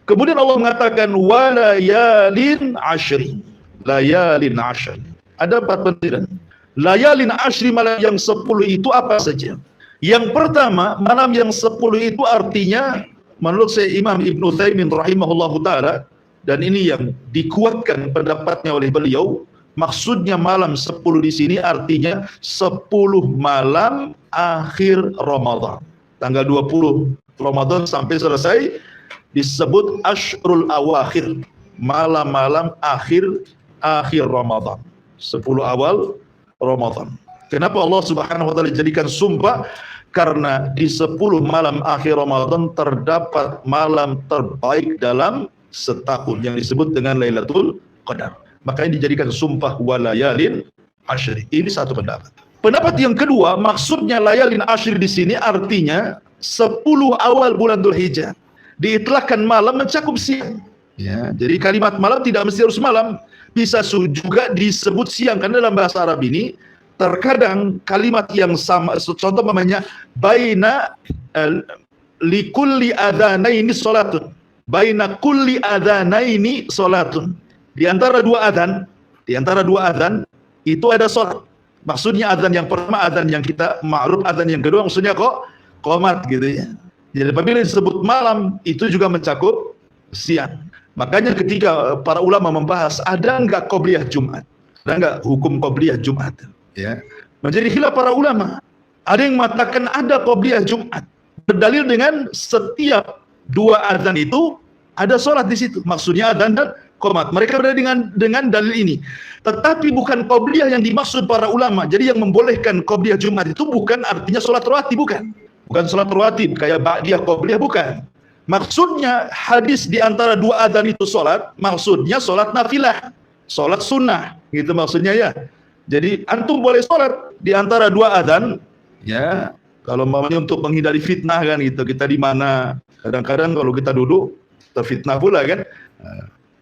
Kemudian Allah mengatakan walayalin ashri. Layalin ashri. Ada 4 pentiran. Layalin ashri, malam yang 10 itu apa saja? Yang pertama, malam yang 10 itu artinya menurut saya Imam Ibn Utsaimin rahimahullahu ta'ala, dan ini yang dikuatkan pendapatnya oleh beliau, maksudnya malam 10 di sini artinya 10 malam akhir Ramadan. Tanggal 20 Ramadan sampai selesai disebut Ashrul Awakhir, malam-malam akhir Ramadan, 10 awal Ramadan. Kenapa Allah Subhanahu wa taala jadikan sumpah? Karena di 10 malam akhir Ramadan terdapat malam terbaik dalam setahun yang disebut dengan Lailatul Qadar. Makanya dijadikan sumpah walayalin asyri. Ini satu pendapat. Pendapat yang kedua, maksudnya layalin asyri di sini artinya 10 awal bulan Dzulhijjah. Diitlaqkan malam mencakup siang. Ya, jadi kalimat malam tidak mesti harus malam, bisa juga disebut siang, karena dalam bahasa Arab ini terkadang kalimat yang sama, contoh namanya baina likulli adzanaini salatun, baina kulli adzanaini salatun, di antara dua adzan itu ada salat. Maksudnya adzan yang pertama adzan yang kita ma'ruf, adzan yang kedua maksudnya qomat gitu ya. Jadi apabila disebut malam itu juga mencakup siang. Makanya ketika para ulama membahas ada enggak qobliyah Jumat, ada enggak hukum qobliyah Jumat, ya, menjadi khilaf para ulama. Ada yang mengatakan ada qobliyah Jumat, berdalil dengan setiap dua adzan itu ada sholat di situ. Maksudnya adzan dan qomat. Mereka berdalil dengan dalil ini. Tetapi bukan qobliyah yang dimaksud para ulama. Jadi yang membolehkan qobliyah Jumat itu bukan artinya sholat rawatib, bukan sholat rawatib kayak ba'diyah qobliyah, bukan. Maksudnya hadis di antara dua adzan itu sholat, maksudnya sholat nafilah, sholat sunnah, gitu maksudnya ya. Jadi antum boleh sholat di antara dua adzan, ya. Kalau maunya untuk menghindari fitnah kan gitu, kita di mana, kadang-kadang kalau kita duduk terfitnah pula kan.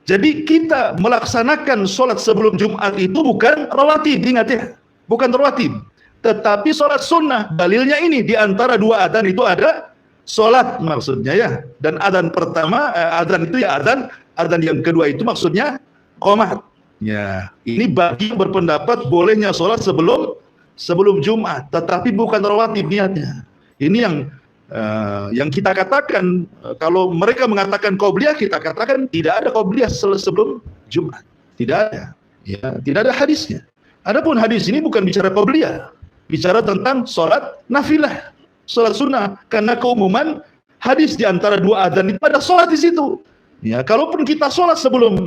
Jadi kita melaksanakan sholat sebelum Jumat itu bukan rawatib, ingat ya, bukan rawatib, tetapi sholat sunnah. Dalilnya ini di antara dua adzan itu ada sholat maksudnya ya. Dan adzan pertama, adzan itu ya adzan yang kedua itu maksudnya qomat. Ya, ini bagi yang berpendapat bolehnya sholat sebelum Jumat, tetapi bukan rawatib niatnya. Ini yang kita katakan, kalau mereka mengatakan qobliyah, kita katakan tidak ada qobliyah sebelum Jumat. Tidak ada. Ya, tidak ada hadisnya. Adapun hadis ini bukan bicara qobliyah, bicara tentang sholat nafilah, sholat sunnah, karena keumuman hadis di antara dua adzan itu ada sholat di situ. Ya, kalaupun kita sholat sebelum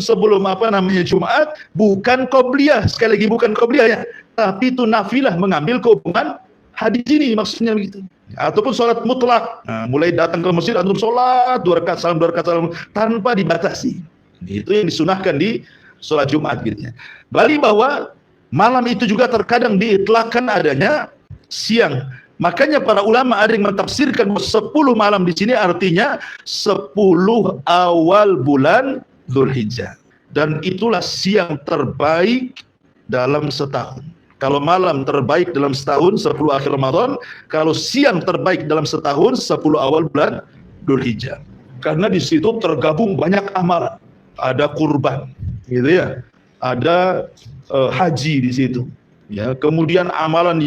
Jumat, bukan qobliyah, sekali lagi bukan qobliyah ya, tapi itu nafilah, mengambil keumuman hadis ini, maksudnya begitu. Ataupun sholat mutlak, mulai datang ke masjid antum sholat 2 rakaat salam tanpa dibatasi. Itu yang disunahkan di sholat Jumat gitu ya. Balik bahwa malam itu juga terkadang diitlaqkan adanya siang. Makanya para ulama ada yang mentafsirkan 10 malam di sini artinya 10 awal bulan Dzulhijjah. Dan itulah siang terbaik dalam setahun. Kalau malam terbaik dalam setahun 10 akhir Ramadan, kalau siang terbaik dalam setahun 10 awal bulan Dzulhijjah. Karena di situ tergabung banyak amalan. Ada kurban, gitu ya. Ada haji di situ. Ya, kemudian amalan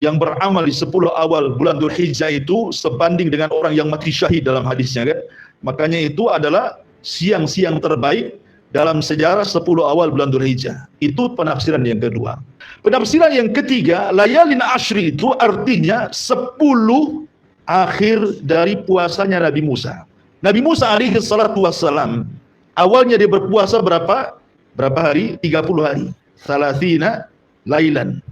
yang beramal di 10 awal bulan Dzulhijjah itu sebanding dengan orang yang mati syahid dalam hadisnya kan. Makanya itu adalah siang-siang terbaik dalam sejarah 10 awal bulan Dzulhijjah. Itu penafsiran yang kedua. Penafsiran yang ketiga, layalin asyri itu artinya 10 akhir dari puasanya Nabi Musa. Nabi Musa alaihi salatu wassalam, awalnya dia berpuasa berapa hari? 30 hari. Salasina lailan.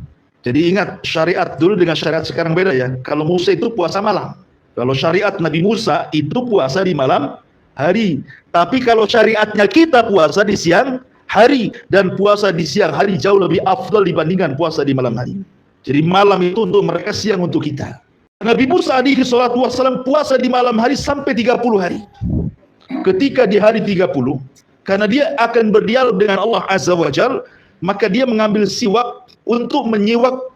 Jadi ingat, syariat dulu dengan syariat sekarang beda ya. Kalau Musa itu puasa malam. Kalau syariat Nabi Musa itu puasa di malam hari. Tapi kalau syariatnya kita puasa di siang hari. Dan puasa di siang hari jauh lebih afdal dibandingkan puasa di malam hari. Jadi malam itu untuk mereka, siang untuk kita. Nabi Musa alaihi salatu wassalam puasa di malam hari sampai 30 hari. Ketika di hari 30, karena dia akan berdialog dengan Allah Azza wa Jalla, maka dia mengambil siwak untuk menyiwak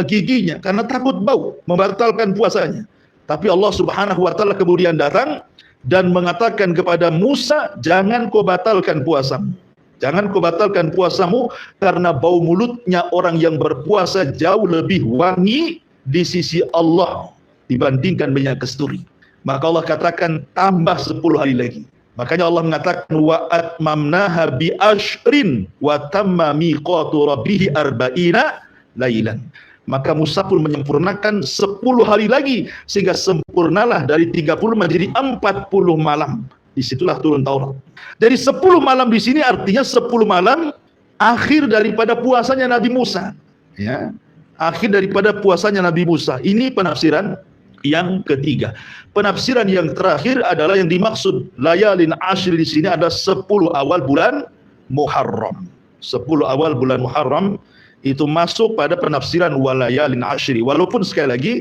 giginya karena takut bau, membatalkan puasanya. Tapi Allah Subhanahu wa taala kemudian datang dan mengatakan kepada Musa, jangan kau batalkan puasamu. Jangan kau batalkan puasamu karena bau mulutnya orang yang berpuasa jauh lebih wangi di sisi Allah dibandingkan minyak kasturi. Maka Allah katakan tambah 10 hari lagi. Makanya Allah mengatakan wa atmamnaha bi ashrin wa tamma miqatu rabbih arba'ina lailan. Maka Musa pun menyempurnakan 10 hari lagi sehingga sempurnalah dari 30 menjadi 40 malam. Disitulah turun Taurat. Dari 10 malam di sini artinya 10 malam akhir daripada puasanya Nabi Musa. Ya. akhir daripada puasanya Nabi Musa. Ini penafsiran yang ketiga. Penafsiran yang terakhir adalah yang dimaksud layalin ashri di sini ada 10 awal bulan Muharram. 10 awal bulan Muharram itu masuk pada penafsiran walayalin ashri. Walaupun sekali lagi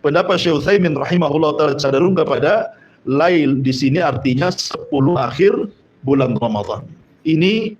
pendapat Syekh Utsaimin rahimahullah taala cenderung kepada lail di sini artinya 10 akhir bulan Ramadan. Ini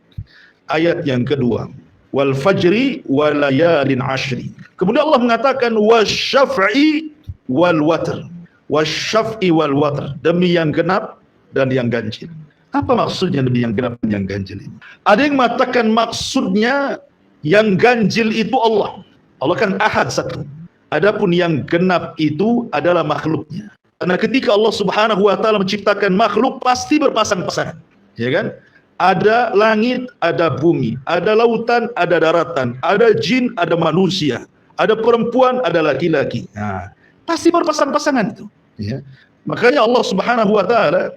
ayat yang kedua. Wal fajri walayalin ashri. Kemudian Allah mengatakan wasyaf'i wal watr. Wasyaf'i wal watr, demi yang genap dan yang ganjil. Apa maksudnya demi yang genap dan yang ganjil ini? Ada yang mengatakan maksudnya yang ganjil itu Allah. Allah kan ahad satu. Adapun yang genap itu adalah makhluknya. Karena ketika Allah Subhanahu wa taala menciptakan makhluk pasti berpasang-pasangan, ya kan? Ada langit, ada bumi, ada lautan, ada daratan, ada jin, ada manusia, ada perempuan, ada laki-laki. Nah, pasti berpasang-pasangan itu. Ya. Makanya Allah Subhanahu wa taala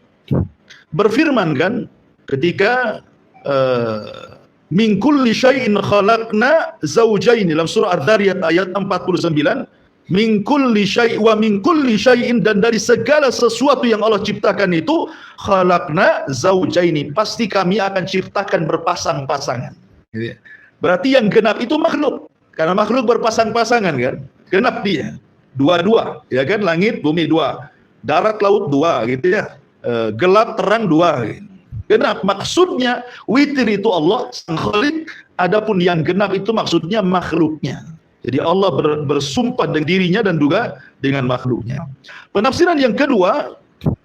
berfirman kan ketika min kulli syai'in khalaqna zawjayn dalam surah Adz-Dzariyat ayat 49. Min kulli syai' wa min kulli syai'in, dan dari segala sesuatu yang Allah ciptakan itu khalaqna zaujaini, pasti kami akan ciptakan berpasang-pasangan. Berarti yang genap itu makhluk, karena makhluk berpasang-pasangan kan, genap dia dua-dua, ya kan, langit bumi dua, darat laut dua gitu ya, gelap terang dua gitu. Genap maksudnya witir itu Allah sang khalik, adapun yang genap itu maksudnya makhluknya. Jadi Allah bersumpah dengan dirinya dan juga dengan makhluknya. Penafsiran yang kedua,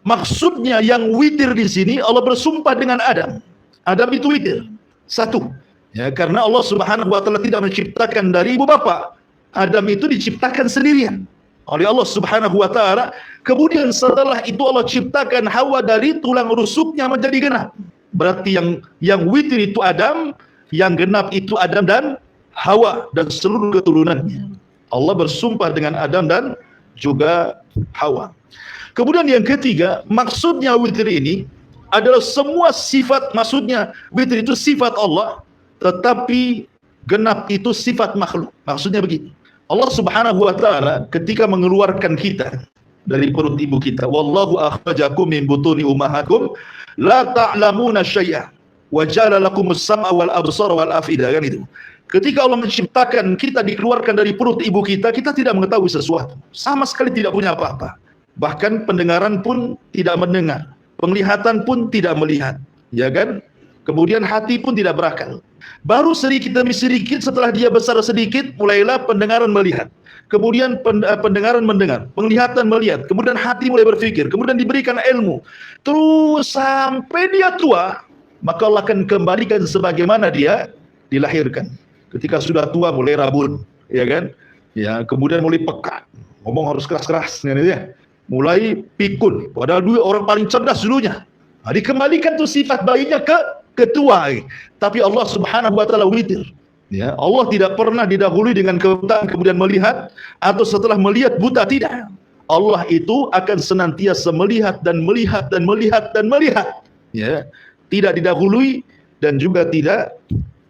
maksudnya yang witir di sini Allah bersumpah dengan Adam. Adam itu witir, satu. Ya, karena Allah Subhanahu wa taala tidak menciptakan dari ibu bapa. Adam itu diciptakan sendirian oleh Allah Subhanahu wa taala. Kemudian setelah itu Allah ciptakan Hawa dari tulang rusuknya menjadi genap. Berarti yang witir itu Adam, yang genap itu Adam dan Hawa dan seluruh keturunannya. Allah bersumpah dengan Adam dan juga Hawa. Kemudian yang ketiga, maksudnya witir ini adalah semua sifat, maksudnya witir itu sifat Allah, tetapi genap itu sifat makhluk. Maksudnya begini, Allah Subhanahu wa taala ketika mengeluarkan kita dari perut ibu kita, wallahu akhrajakum min butuni ummahakum la ta'lamuna syai'a wa ja'ala lakumus sam'a wal absara wal afida, kan itu. Ketika Allah menciptakan kita dikeluarkan dari perut ibu kita, kita tidak mengetahui sesuatu, sama sekali tidak punya apa-apa. Bahkan pendengaran pun tidak mendengar, penglihatan pun tidak melihat, ya kan? Kemudian hati pun tidak berakal. Baru sedikit demi sedikit setelah dia besar sedikit, mulailah pendengaran melihat. Kemudian pendengaran mendengar, penglihatan melihat, kemudian hati mulai berpikir, kemudian diberikan ilmu. Terus sampai dia tua, maka Allah akan kembalikan sebagaimana dia dilahirkan. Ketika sudah tua mulai rabun, ya kan? Ya, kemudian mulai peka, ngomong harus keras-keras, ya. Mulai pikun, padahal dulu orang paling cerdas dulunya. Nah, dikembalikan tuh sifat bayinya ke ketua. Tapi Allah Subhanahu wa taala witir. Ya, Allah tidak pernah didahului dengan kebutaan kemudian melihat, atau setelah melihat buta, tidak. Allah itu akan senantiasa melihat dan melihat dan melihat dan melihat. Ya, tidak didahului dan juga tidak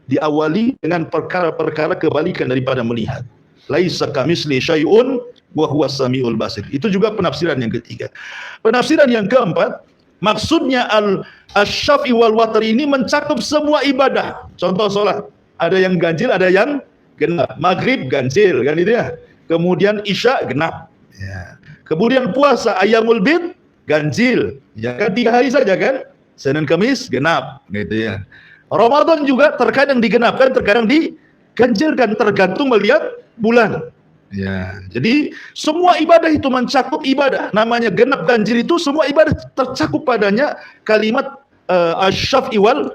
diawali dengan perkara-perkara kebalikan daripada melihat. Laisa kamitsli syai'un wa huwas samiul basir. Itu juga penafsiran yang ketiga. Penafsiran yang keempat, maksudnya al-syaf'i wal watr ini mencakup semua ibadah. Contoh salat, ada yang ganjil, ada yang genap. Maghrib ganjil, kan itu ya. Kemudian isya genap. Ya. Kemudian puasa ayyamul bid ganjil. Ya kan 3 hari saja kan? Senin Kamis genap, gitu ya. Ramadan juga terkadang digenapkan, terkadang diganjilkan, tergantung melihat bulan. Ya, jadi semua ibadah itu mencakup ibadah. Namanya genap ganjil itu semua ibadah tercakup padanya kalimat asy-syaf'i wal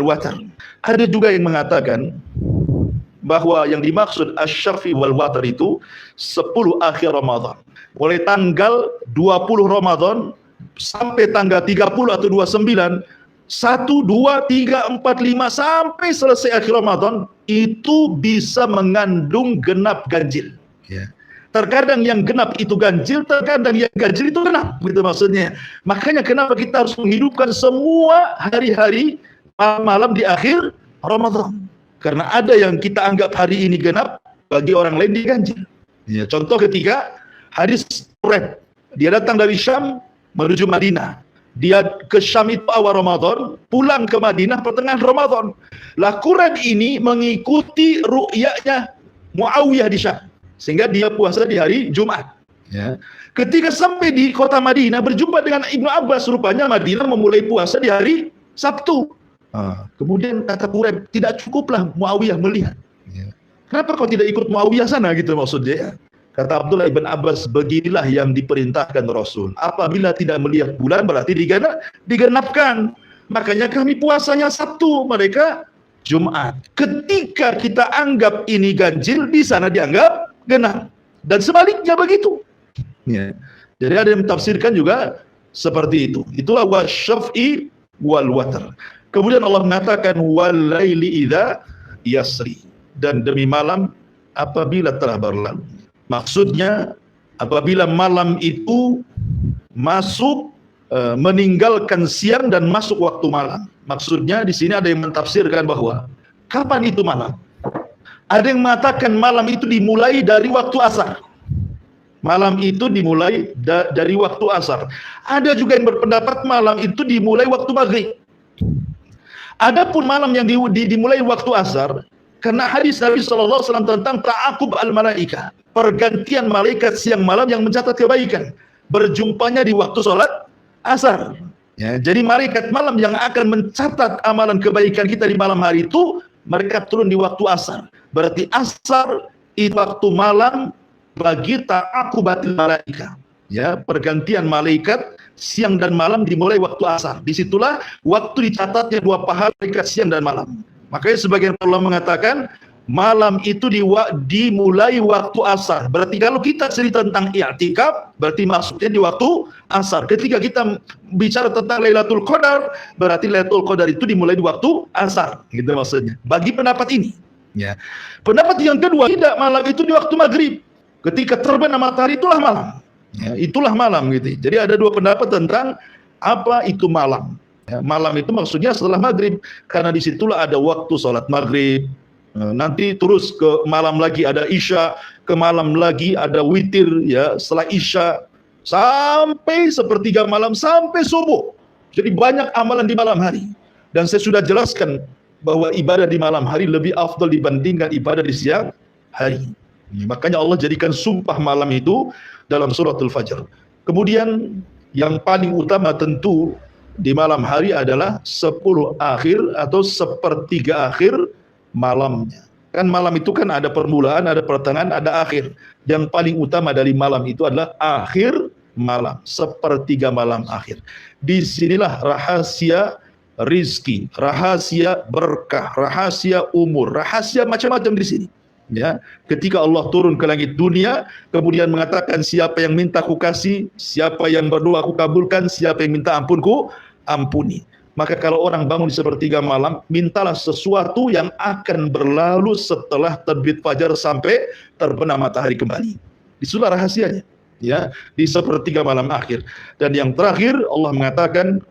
watr. Ada juga yang mengatakan bahwa yang dimaksud asy-syaf'i wal watr itu 10 akhir Ramadan. Mulai tanggal 20 Ramadan sampai tanggal 30 atau 29, 1, 2, 3, 4, 5 sampai selesai akhir Ramadan itu bisa mengandung genap ganjil. Ya. Terkadang yang genap itu ganjil, terkadang yang ganjil itu genap, gitu maksudnya. Makanya kenapa kita harus menghidupkan semua hari-hari malam di akhir Ramadan. Karena ada yang kita anggap hari ini genap, bagi orang lain dia ganjil. Ya, contoh ketika hadis Quraib, dia datang dari Syam menuju Madinah. Dia ke Syam itu awal Ramadan, pulang ke Madinah pertengahan Ramadan. Lah Quraib ini mengikuti ru'yahnya Muawiyah di Syam, sehingga dia puasa di hari Jumat. Ya. Ketika sampai di kota Madinah berjumpa dengan Ibnu Abbas, rupanya Madinah memulai puasa di hari Sabtu. Kemudian kata Quraib, tidak cukuplah Muawiyah melihat. Ya. Kenapa kau tidak ikut Muawiyah sana gitu maksudnya? Kata Abdullah ibn Abbas, beginilah yang diperintahkan Rasul. Apabila tidak melihat bulan berarti digenapkan. Makanya kami puasanya Sabtu, mereka Jumat. Ketika kita anggap ini ganjil, di sana dianggap genap. Dan sebaliknya begitu. Ya. Jadi ada yang mentafsirkan juga seperti itu. Itulah wasyaf'i wal watr. Kemudian Allah mengatakan wal laili idza yasri, dan demi malam apabila telah berlalu. Maksudnya apabila malam itu masuk meninggalkan siang dan masuk waktu malam. Maksudnya di sini ada yang mentafsirkan bahwa kapan itu malam? Ada yang mengatakan malam itu dimulai dari waktu asar. Malam itu dimulai dari waktu asar. Ada juga yang berpendapat malam itu dimulai waktu maghrib. Adapun malam yang dimulai waktu asar, karena hadis Nabi SAW tentang ta'aqub al-malaika, pergantian malaikat siang malam yang mencatat kebaikan, berjumpanya di waktu sholat asar. Ya, jadi malaikat malam yang akan mencatat amalan kebaikan kita di malam hari itu, mereka turun di waktu asar. Berarti asar itu waktu malam bagi ta'aqubatil malaika. Ya, pergantian malaikat siang dan malam dimulai waktu asar. Disitulah waktu dicatatnya dua pahala malaikat siang dan malam. Makanya sebagian ulama mengatakan malam itu dimulai waktu asar. Berarti kalau kita cerita tentang i'tikaf, berarti maksudnya di waktu asar. Ketika kita bicara tentang Lailatul Qadar, berarti Lailatul Qadar itu dimulai di waktu asar. Gitu maksudnya. Bagi pendapat ini. Ya. Pendapat yang kedua, tidak, malam itu di waktu maghrib. Ketika terbenam matahari itulah malam. Ya, itulah malam gitu. Jadi ada dua pendapat tentang apa itu malam. Ya, malam itu maksudnya setelah maghrib, karena disitulah ada waktu sholat maghrib. Nanti terus ke malam lagi ada isya, ke malam lagi ada witir, ya setelah isya sampai sepertiga malam sampai subuh. Jadi banyak amalan di malam hari. Dan saya sudah jelaskan bahwa ibadah di malam hari lebih afdal dibandingkan ibadah di siang hari. Makanya Allah jadikan sumpah malam itu dalam suratul Fajr. Kemudian yang paling utama tentu di malam hari adalah 10 akhir atau sepertiga akhir malamnya. Kan malam itu kan ada permulaan, ada pertengahan, ada akhir. Yang paling utama dari malam itu adalah akhir malam, sepertiga malam akhir. Disinilah rahasia rizki, rahasia berkah, rahasia umur, rahasia macam-macam di sini. Ya, ketika Allah turun ke langit dunia, kemudian mengatakan siapa yang minta ku kasih, siapa yang berdoa ku kabulkan, siapa yang minta ampun ku ampuni. Maka kalau orang bangun di sepertiga malam, mintalah sesuatu yang akan berlalu setelah terbit fajar sampai terbenam matahari kembali. Disitulah rahasianya, ya, di sepertiga malam akhir. Dan yang terakhir Allah mengatakan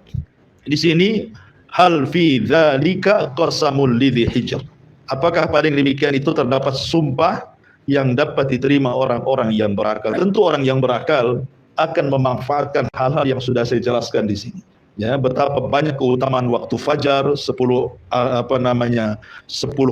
di sini, hal fi dzalika qasamul lidzi hijr. Apakah pada yang demikian itu terdapat sumpah yang dapat diterima orang-orang yang berakal? Tentu orang yang berakal akan memanfaatkan hal-hal yang sudah saya jelaskan di sini. Ya, betapa banyak keutamaan waktu fajar, 10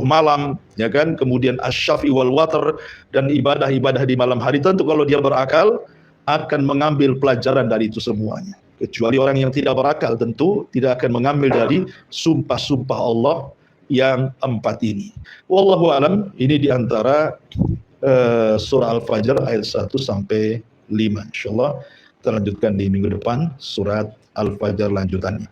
malam, ya kan? Kemudian asy-syafi wal watr dan ibadah-ibadah di malam hari. Tentu kalau dia berakal akan mengambil pelajaran dari itu semuanya. Kecuali orang yang tidak berakal tentu tidak akan mengambil dari sumpah-sumpah Allah yang 4 ini. Wallahu alam, ini diantara surah Al-Fajr ayat 1 sampai 5. Insyaallah kita lanjutkan di minggu depan surat Al-Fajr lanjutannya.